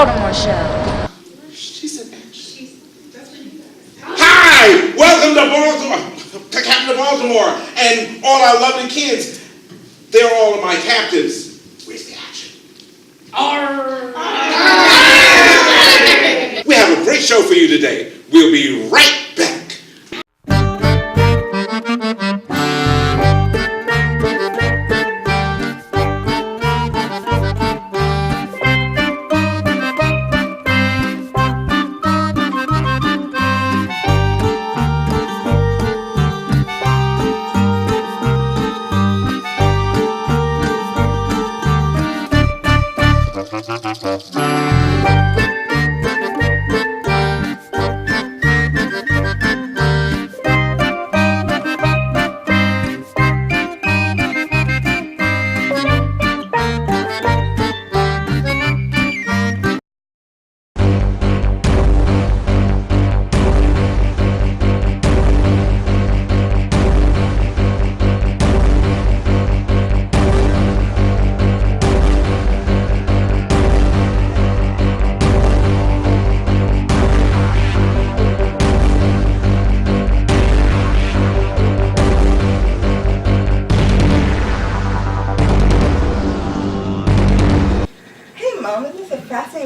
Baltimore show. She's an actress. Hi! Welcome to Baltimore, to Captain of Baltimore, and all our lovely kids. They're all of my captives. Where's the action? We have a great show for you today. We'll be right back.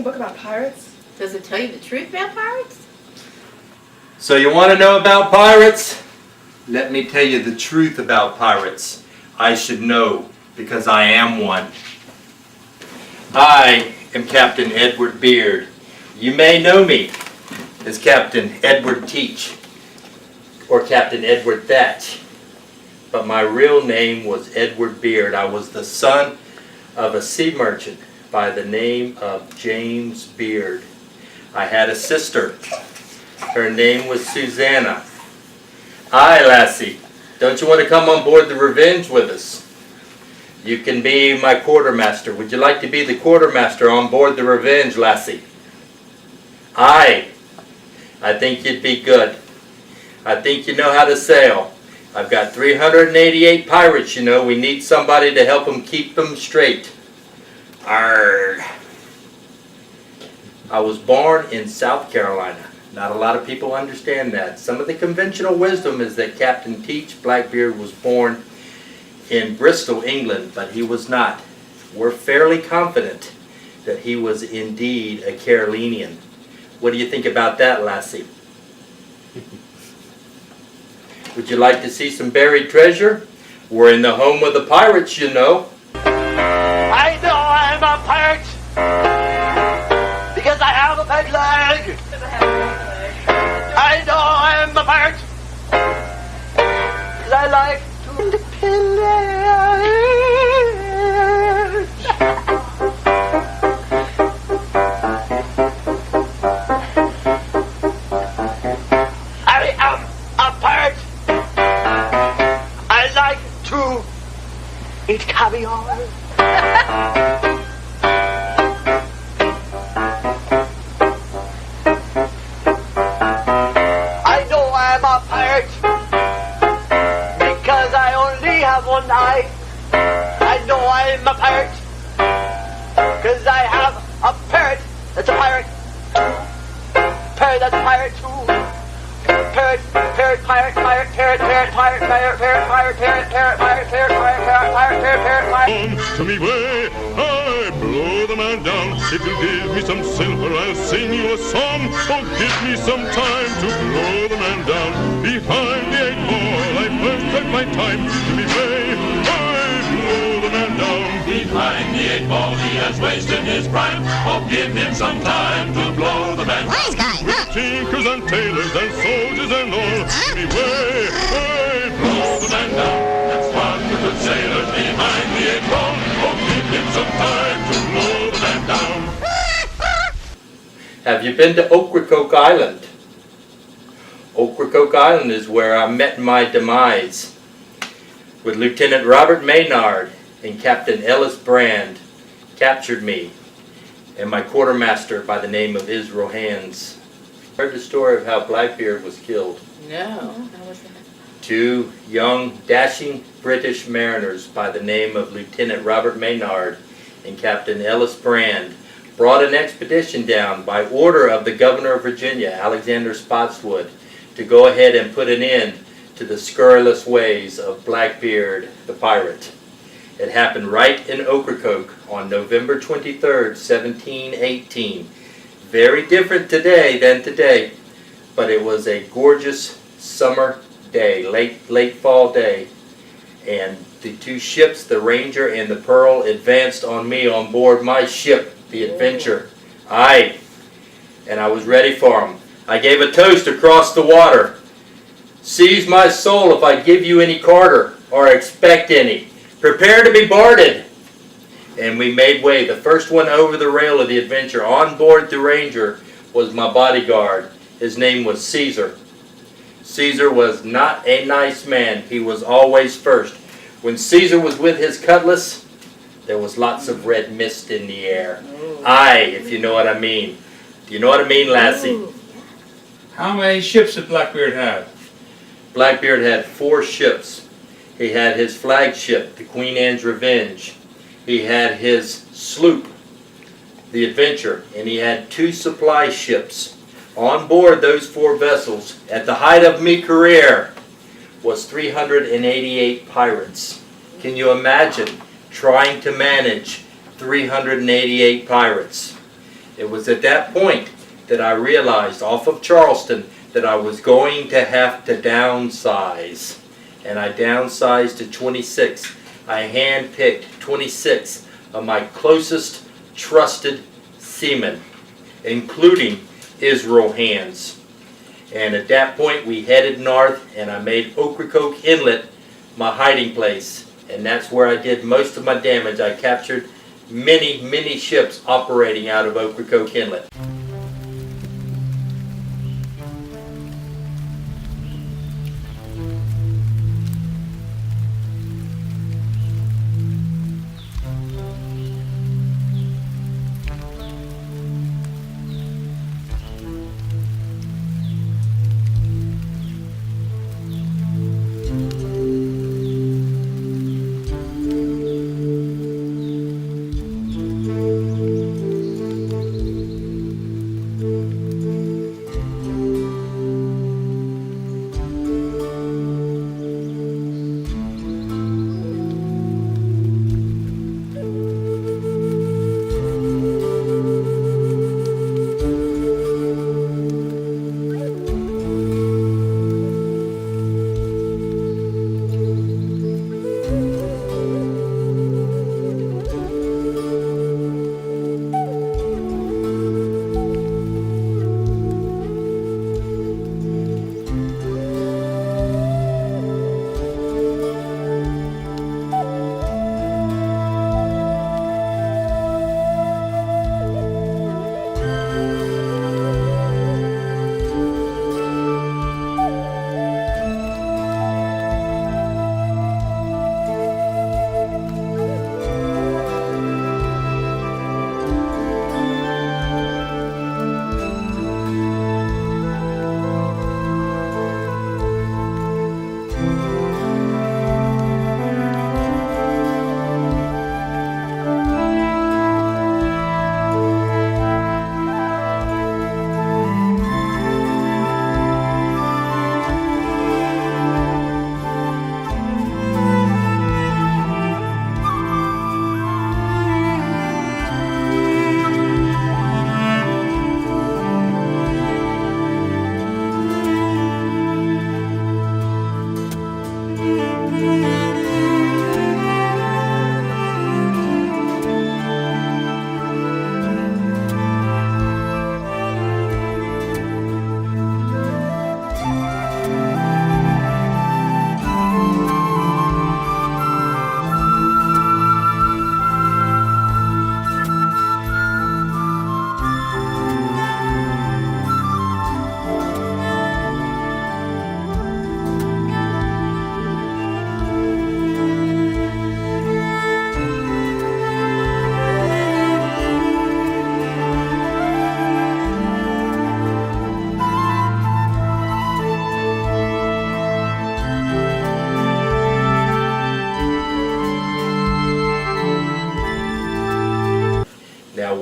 Book about pirates? Does it tell you the truth about pirates? So you want to know about pirates? Let me tell you the truth about pirates. I should know because I am one. I am Captain Edward Beard. You may know me as Captain Edward Teach or Captain Edward Thatch. But my real name was Edward Beard. I was the son of a sea merchant by the name of James Beard. I had a sister. Her name was Susanna. Aye, lassie, don't you want to come on board the Revenge with us? You can be my quartermaster. Would you like to be the quartermaster on board the Revenge, lassie? Aye, I think you'd be good. I think you know how to sail. I've got 388 pirates, you know. We need somebody to help them keep them straight. Arrgh. I was born in South Carolina. Not a lot of people understand that. Some of the conventional wisdom is that Captain Teach Blackbeard was born in Bristol, England, but he was not. We're fairly confident that he was indeed a Carolinian. What do you think about that, lassie? Would you like to see some buried treasure? We're in the home of the pirates, you know. I know I'm a pirate because I have a peg leg. I know I'm a pirate because I like to pillage. I am a pirate. I like to eat caviar. I know I'm a pirate because I only have one eye. I know I'm a pirate because I have a parrot that's a pirate. Parrot that's a pirate too. Parrot, parrot, pirate, pirate, parrot, parrot, pirate, pirate, parrot, pirate, parrot, parrot, pirate, parrot, pirate, parrot, pirate, parrot, pirate. To me way, I blow the man down. If you give me some silver, I'll sing you a song. Oh, give me some time to blow the man down. Behind the 8 ball, I first took my time. To me way, I blow the man down. Behind the 8 ball, he has wasted his prime. Oh, give him some time to blow the man down. Wise guy, huh? Tinkers and tailors and soldiers and all. To me way, I blow the man down. That's one good sailor behind the 8 ball. Oh, give him some time to blow the man down. Have you been to Ocracoke Island? Ocracoke Island is where I met my demise with Lieutenant Robert Maynard and Captain Ellis Brand captured me and my quartermaster by the name of Israel Hands. Heard the story of how Blackbeard was killed. No. How was that? 2 young, dashing British mariners by the name of Lieutenant Robert Maynard and Captain Ellis Brand brought an expedition down by order of the governor of Virginia, Alexander Spotswood, to go ahead and put an end to the scurrilous ways of Blackbeard the pirate. It happened right in Ocracoke on November 23rd, 1718. Very different today than today, but it was a gorgeous summer day, late fall day. And the two ships, the Ranger and the Pearl, advanced on me on board my ship, the Adventure. Aye, and I was ready for them. I gave a toast across the water. Seize my soul if I give you any quarter, or expect any. Prepare to be boarded. And we made way. The first one over the rail of the Adventure on board the Ranger was my bodyguard. His name was Caesar. Caesar was not a nice man. He was always first. When Caesar was with his cutlass, there was lots of red mist in the air. Aye, if you know what I mean. Do you know what I mean, lassie? How many ships did Blackbeard have? Blackbeard had 4 ships. He had his flagship, the Queen Anne's Revenge. He had his sloop, the Adventure, and he had 2 supply ships. On board those 4 vessels, at the height of my career, was 388 pirates. Can you imagine trying to manage 388 pirates? It was at that point that I realized off of Charleston that I was going to have to downsize. And I downsized to 26. I handpicked 26 of my closest trusted seamen, including Israel Hands. And at that point we headed north, and I made Ocracoke Inlet my hiding place. And that's where I did most of my damage. I captured many ships operating out of Ocracoke Inlet.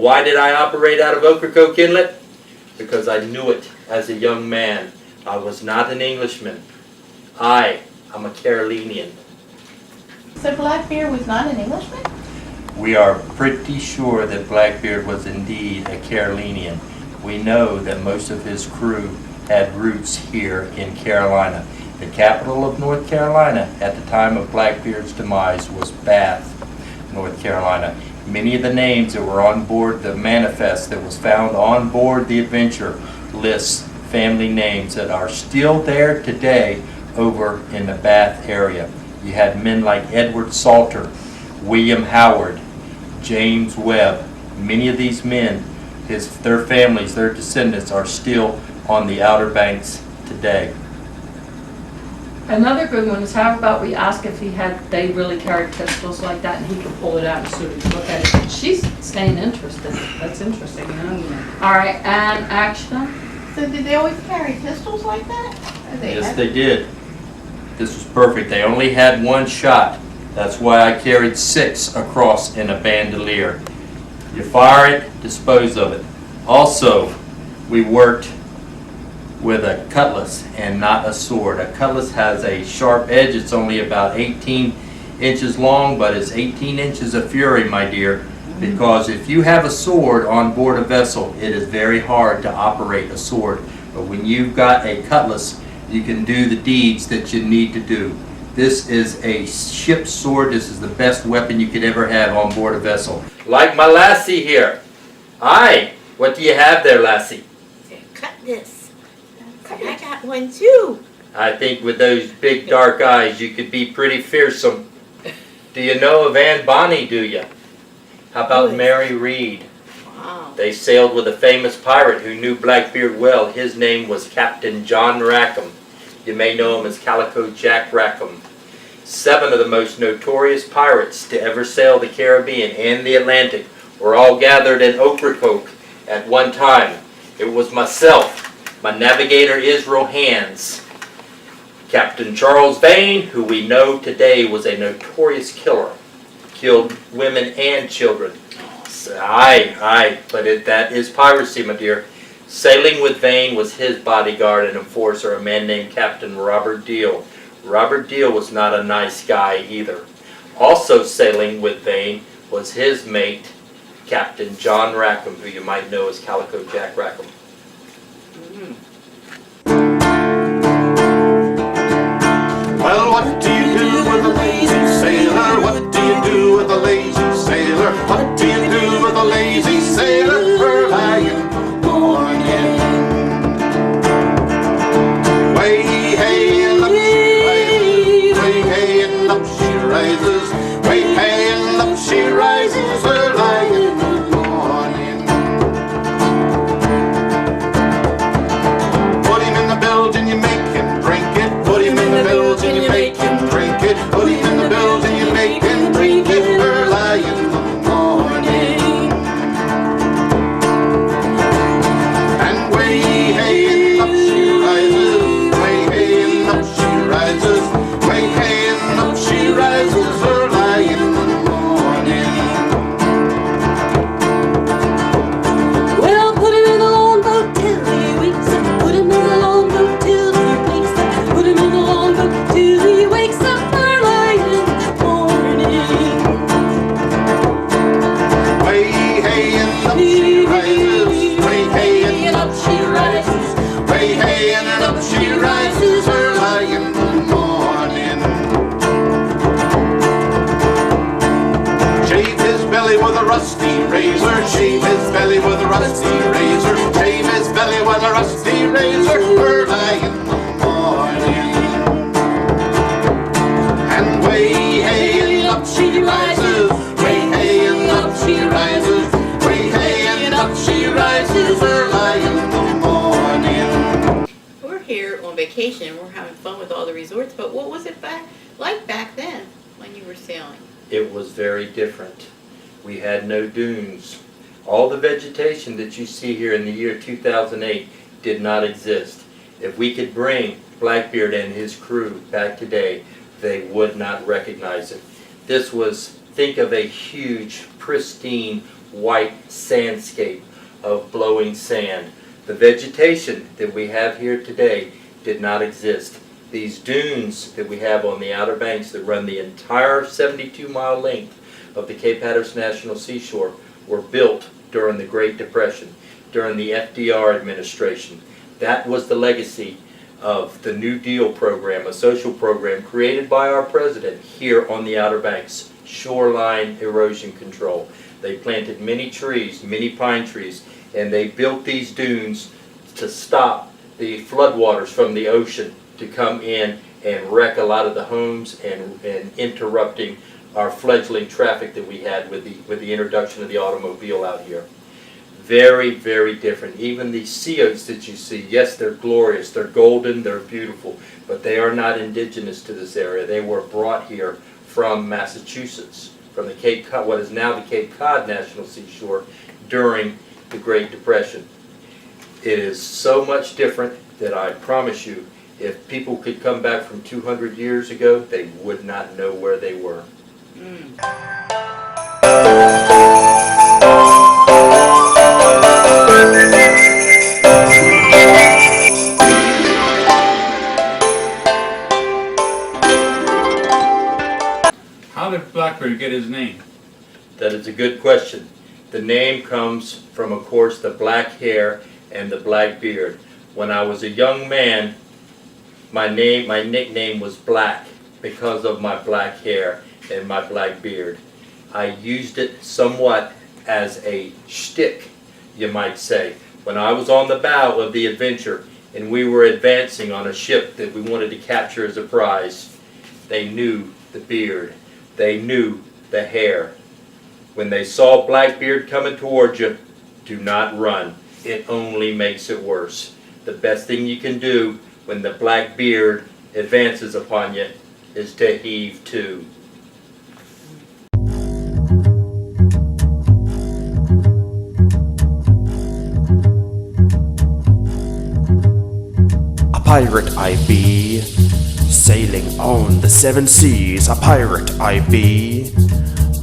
why did I operate out of Ocracoke Inlet? Because I knew it as a young man. I was not an Englishman. I'm a Carolinian. So Blackbeard was not an Englishman? We are pretty sure that Blackbeard was indeed a Carolinian. We know that most of his crew had roots here in Carolina. The capital of North Carolina at the time of Blackbeard's demise was Bath, North Carolina. Many of the names that were on board the manifest that was found on board the Adventure lists family names that are still there today over in the Bath area. You had men like Edward Salter, William Howard, James Webb. Many of these men, their families, their descendants are still on the Outer Banks today. Another good one is how about we ask if they really carried pistols like that and he could pull it out and sort of look at it. She's staying interested. That's interesting, you know? All right, and action. So did they always carry pistols like that? Yes, they did. This was perfect. They only had one shot. That's why I carried 6 across in a bandolier. You fire it, dispose of it. Also, we worked with a cutlass and not a sword. A cutlass has a sharp edge. It's only about 18 inches long, but it's 18 inches of fury, my dear, because if you have a sword on board a vessel, it is very hard to operate a sword. But when you've got a cutlass, you can do the deeds that you need to do. This is a ship's sword. This is the best weapon you could ever have on board a vessel. Like my lassie here. Aye, what do you have there, lassie? Cut this. I got one too. I think with those big dark eyes, you could be pretty fearsome. Do you know of Anne Bonny, do you? How about Mary Read? Wow. They sailed with a famous pirate who knew Blackbeard well. His name was Captain John Rackham. You may know him as Calico Jack Rackham. 7 of the most notorious pirates to ever sail the Caribbean and the Atlantic were all gathered in Ocracoke at one time. It was myself, my navigator Israel Hands, Captain Charles Vane, who we know today was a notorious killer, killed women and children. Aye, but that is piracy, my dear. Sailing with Vane was his bodyguard and enforcer, a man named Captain Robert Deal. Robert Deal was not a nice guy either. Also sailing with Vane was his mate, Captain John Rackham, who you might know as Calico Jack Rackham. Well, what do you do with a lazy sailor? What do you do with a lazy sailor? What do you do with a lazy sailor? Early in the morning. Way hey and up she rises. Way hey and up she rises. Way hey and up she rises. Early in the morning. Put him in the bilge and you make him drink it. Put him in the bilge and you make him drink it. Put him in the bilge and you make him drink it. Early in the morning. And way hey and up she rises. Way hey and up she rises. Way hey and up she rises. Early in the morning. Well, put him in the longboat till he wakes up. Put him in the longboat till he wakes up. Put him in the longboat till he wakes up early in the morning. Way hey and up she rises. Way hey and up she rises. Way hey and up she rises. Early in the morning. Shave his belly with a rusty razor. Shave his belly with a rusty razor. Shave his belly with a rusty razor. Early in the morning. And way hey and up she rises. Way hey and up she rises. Way hey and up she rises. Early in the morning. We're here on vacation. We're having fun with all the resorts. But what was it like back then when you were sailing? It was very different. We had no dunes. All the vegetation that you see here in the year 2008 did not exist. If we could bring Blackbeard and his crew back today, they would not recognize it. This was, think of a huge, pristine, white sandscape of blowing sand. The vegetation that we have here today did not exist. These dunes that we have on the Outer Banks that run the entire 72-mile length of the Cape Hatteras National Seashore were built during the Great Depression, during the FDR administration. That was the legacy of the New Deal program, a social program created by our president here on the Outer Banks, shoreline erosion control. They planted many trees, many pine trees, and they built these dunes to stop the floodwaters from the ocean to come in and wreck a lot of the homes and interrupting our fledgling traffic that we had with the introduction of the automobile out here. Very, very different. Even these sea oats that you see, yes, they're glorious, they're golden, they're beautiful, but they are not indigenous to this area. They were brought here from Massachusetts, from the Cape Cod, what is now the Cape Cod National Seashore, during the Great Depression. It is so much different that I promise you, if people could come back from 200 years ago, they would not know where they were. How did Blackbeard get his name? That is a good question. The name comes from, of course, the black hair and the black beard. When I was a young man, my nickname was Black because of my black hair and my black beard. I used it somewhat as a shtick, you might say. When I was on the bow of the Adventure and we were advancing on a ship that we wanted to capture as a prize, they knew the beard. They knew the hair. When they saw Blackbeard coming towards you, do not run. It only makes it worse. The best thing you can do when the black beard advances upon you is to heave to. A pirate I be, sailing on the seven seas. A pirate I be,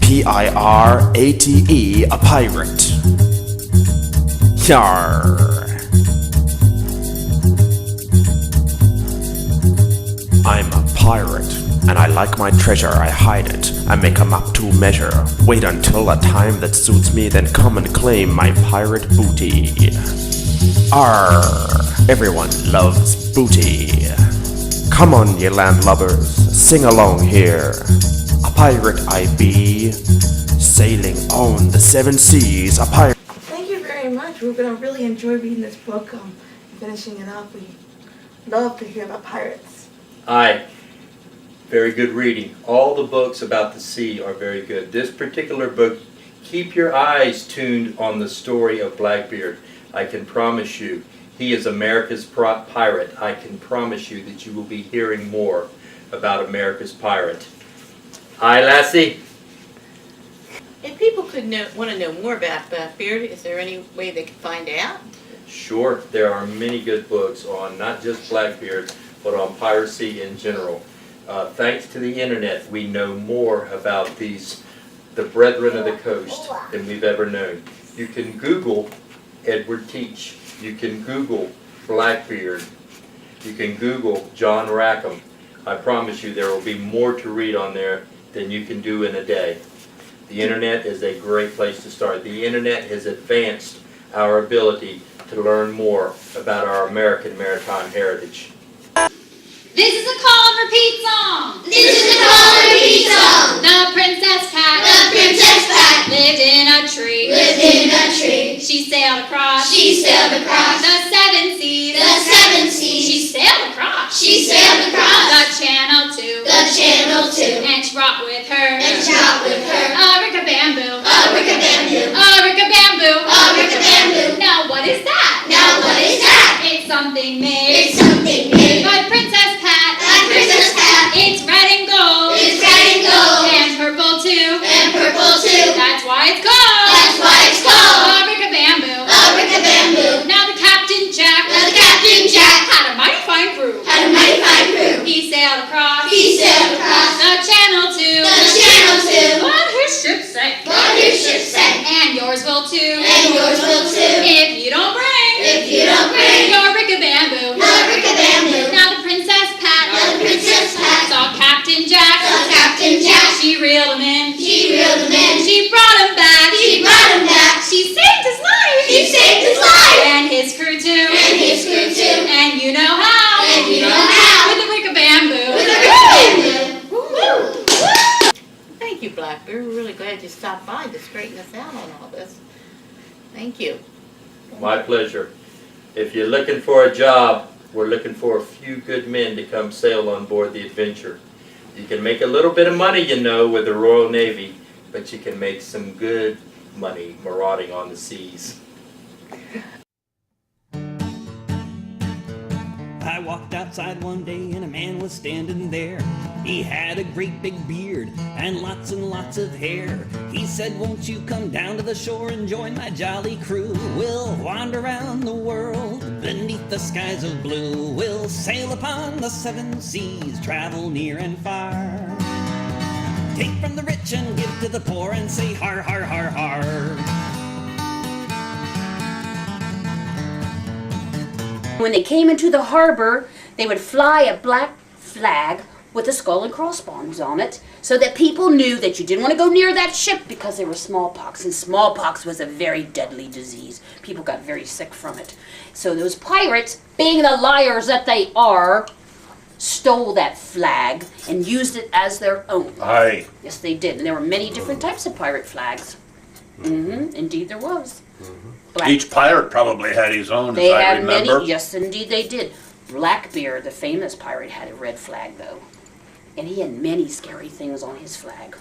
P-I-R-A-T-E, a pirate. Yarr. I'm a pirate, and I like my treasure, I hide it, I make a map to measure. Wait until a time that suits me, then come and claim my pirate booty. Arr, everyone loves booty. Come on, ye landlubbers, sing along here. A pirate I be, sailing on the seven seas, a pirate. Thank you very much. We're going to really enjoy reading this book, finishing it up. We love to hear about pirates. Aye. Very good reading. All the books about the sea are very good. This particular book, keep your eyes tuned on the story of Blackbeard. I can promise you, he is America's pirate. I can promise you that you will be hearing more about America's pirate. Aye, lassie? If people could want to know more about Blackbeard, is there any way they could find out? Sure, there are many good books on not just Blackbeard, but on piracy in general. Thanks to the internet, we know more about the brethren of the coast than we've ever known. You can Google Edward Teach. You can Google Blackbeard. You can Google John Rackham. I promise you there will be more to read on there than you can do in a day. The internet is a great place to start. The internet has advanced our ability to learn more about our American maritime heritage. This is a call and repeat song. This is a call and repeat song. The Princess Pat. The Princess Pat Lived in a tree. lived in a tree. She sailed across. She sailed across The seven seas. the seven seas. She sailed across. She sailed across The channel too. the channel too. And she brought with her. And she brought with her A rick of bamboo. a rick of bamboo. A rick of bamboo. A rick of bamboo. Now what is that? Now what is that? It's something made. It's something made By Princess Pat. by Princess Pat. It's red and gold. It's red and gold And purple too. and purple too. That's why it's called. That's why it's called A rick of bamboo. a rick of bamboo. Now the Captain Jack. Now the Captain Jack Had a mighty fine crew. had a mighty fine crew. He sailed across. He sailed across The channel too. the really glad you stopped by to straighten us out on all this. Thank you. My pleasure. If you're looking for a job, we're looking for a few good men to come sail on board the Adventure. You can make a little bit of money, you know, with the Royal Navy, but you can make some good money marauding on the seas. I walked outside one day and a man was standing there. He had a great big beard and lots of hair. He said, won't you come down to the shore and join my jolly crew? We'll wander around the world beneath the skies of blue. We'll sail upon the 7 seas, travel near and far. Take from the rich and give to the poor and say har, har, har, har. When they came into the harbor, they would fly a black flag with a skull and crossbones on it, so that people knew that you didn't want to go near that ship because there was smallpox, and smallpox was a very deadly disease. People got very sick from it. So those pirates, being the liars that they are, stole that flag and used it as their own. Aye. Yes, they did. And there were many different types of pirate flags. Indeed there was. Each pirate probably had his own, They as I had remember. many, yes indeed they did. Blackbeard, the famous pirate, had a red flag though. And he had many scary things on his flag.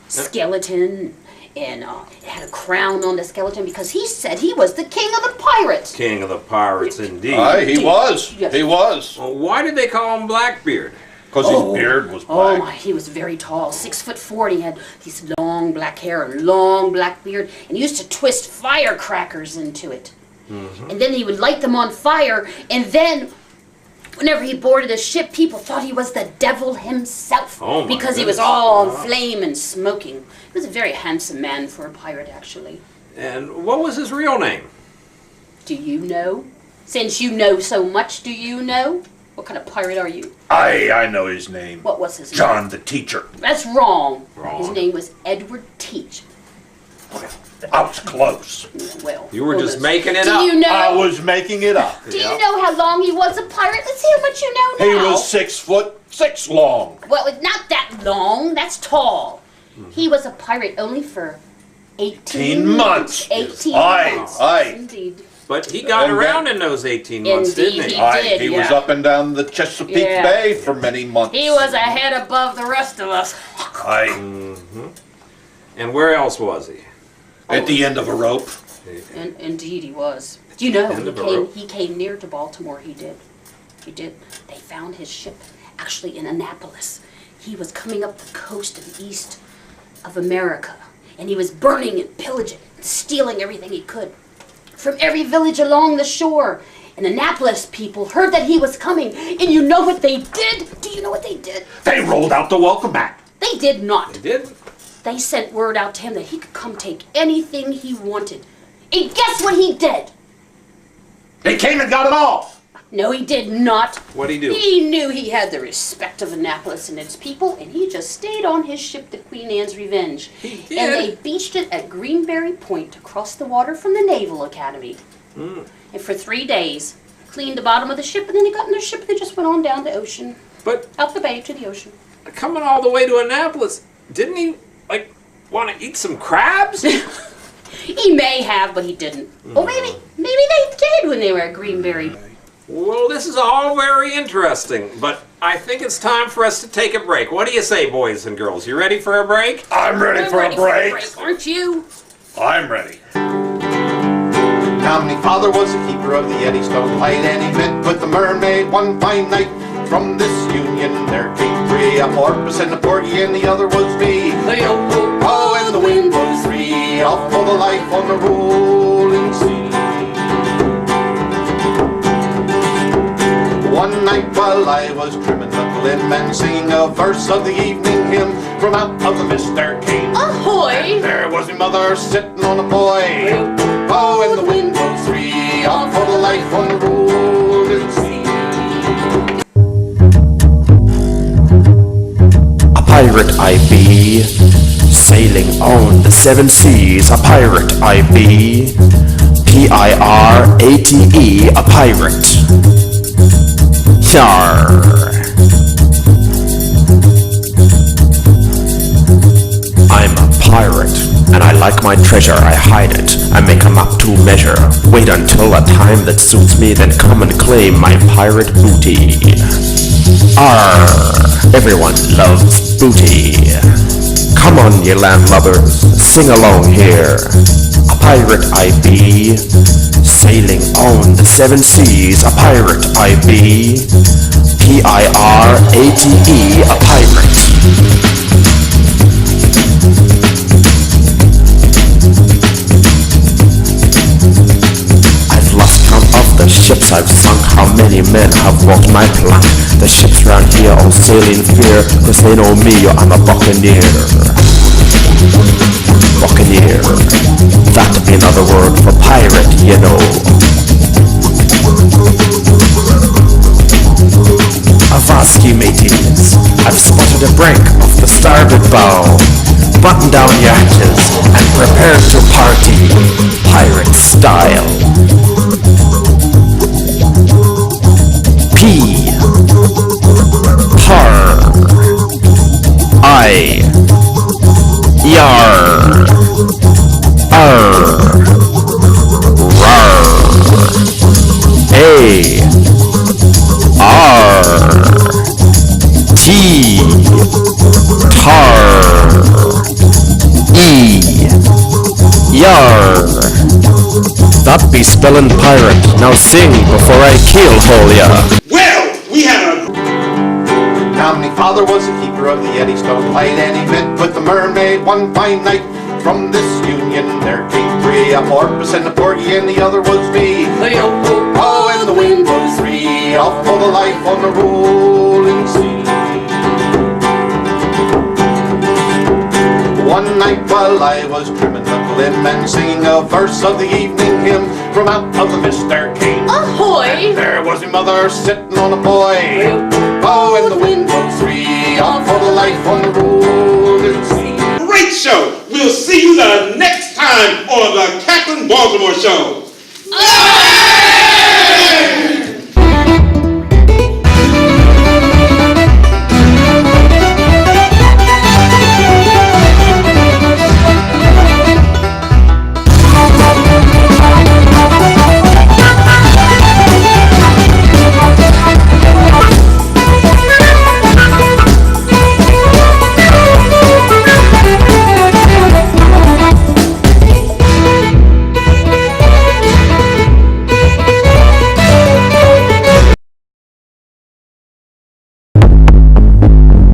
Skeleton, and it had a crown on the skeleton because he said he was the king of the pirates. King of the pirates, indeed. Aye, he was. Yes. He was. Well, why did they call him Blackbeard? Because his beard was Oh black. my, he was very tall, 6'4". He had these long black hair and long black beard, and he used to twist firecrackers into it. And then he would light them on fire, and then whenever he boarded a ship, people thought he was the devil himself. Oh, my because he was goodness. all on flame and smoking. He was a very handsome man for a pirate, actually. And what was his real name? Do you know? Since you know so much, do you know? What kind of pirate are you? I know his name. What was his name? John the Teacher. That's wrong. Wrong. His name was Edward Teach. I was close. Well, You were just almost. making it Do up. you know? I was making it up. Do you know how long he was a pirate? Let's see how much you know He now. was 6'6" long. Well, it's not that long. That's tall. He was a pirate only for 18 months. 18 Aye, months. aye. Indeed. But he got And around in those 18 months, Indeed, didn't he? he Aye, did, he was yeah. up and down the Chesapeake Yeah. Bay for many months. He was a head above the rest of us. Aye. And where else was he? At the end of a rope. And indeed he was. Do you know End of a rope. he came near to Baltimore? He did. He did. They found his ship actually in Annapolis. He was coming up the coast of the east of America, and he was burning and pillaging and stealing everything he could from every village along the shore. And Annapolis people heard that he was coming, and you know what they did? Do you know what they did? They rolled out the welcome mat. They did not. They did? They sent word out to him that he could come take anything he wanted. And guess what he did? They came and got it all. No, he did not. What'd he do? He knew he had the respect of Annapolis and its people, and he just stayed on his ship, the Queen Anne's Revenge. He did? And they beached it at Greenberry Point across the water from the Naval Academy. And for 3 days, cleaned the bottom of the ship, and then they got in their ship and they just went on down the ocean. But out the bay to the ocean. Coming all the way to Annapolis, didn't he, like, want to eat some crabs? He may have, but he didn't. Or maybe they did when they were at Greenberry. Well, this is all very interesting, but I think it's time for us to take a break. What do you say, boys and girls? You ready for a break? I'm ready for a break. Aren't you? I'm ready. Now, my father was a keeper of the Eddystone Light, and he met with the mermaid one fine night. From this union there came 3, a porpoise and a porgy, and the other was me. Oh, and the wind was free, off for the life on the rolling sea. One night while I was trimming the limb and singing a verse of the evening hymn, from out of the mist there came ahoy! And there was my mother sitting on a buoy. Oh, and the wind was free, off for the life on the rolling sea. A pirate I be, sailing on the 7 seas. A pirate I be, Pirate, a pirate. Yar. like my treasure, I hide it, I make 'em up to measure. Wait until a time that suits me, then come and claim my pirate booty. Arr, everyone loves booty. Come on, ye landlubbers, sing along here. A pirate I be, sailing on the seven seas. A pirate I be, Pirate, a pirate. I've lost count of the ships I've sunk, how many men have walked my plank. The ships round here all sail in fear, 'cause they know me, I'm a buccaneer. Buccaneer, that another word for pirate, you know. Avast ye mateys, I've spotted a break off the starboard bow. Button down your hatches and prepare to party, pirate style. P, par, I, yar, ar, rar, a, R, T, tar, E, yar. That be spellin' pirate. Now sing before I keelhaul ya. Well, we had a... Now my father was a keeper of the Eddystone Light, and he met with the mermaid one fine night. From this union there came three, a porpoise and a porgy, and the other was me. Oh, and the wind blew free, off for the life on the rolling sea. One night while I was trimming the limb and singing a verse of the evening hymn, from out of the mist there came Ahoy! And there was my mother sitting on a boy. Oh, and the wind blew free, off for the life on the rolling sea. Great show. We'll see you the next time on the Captain Baltimore Show.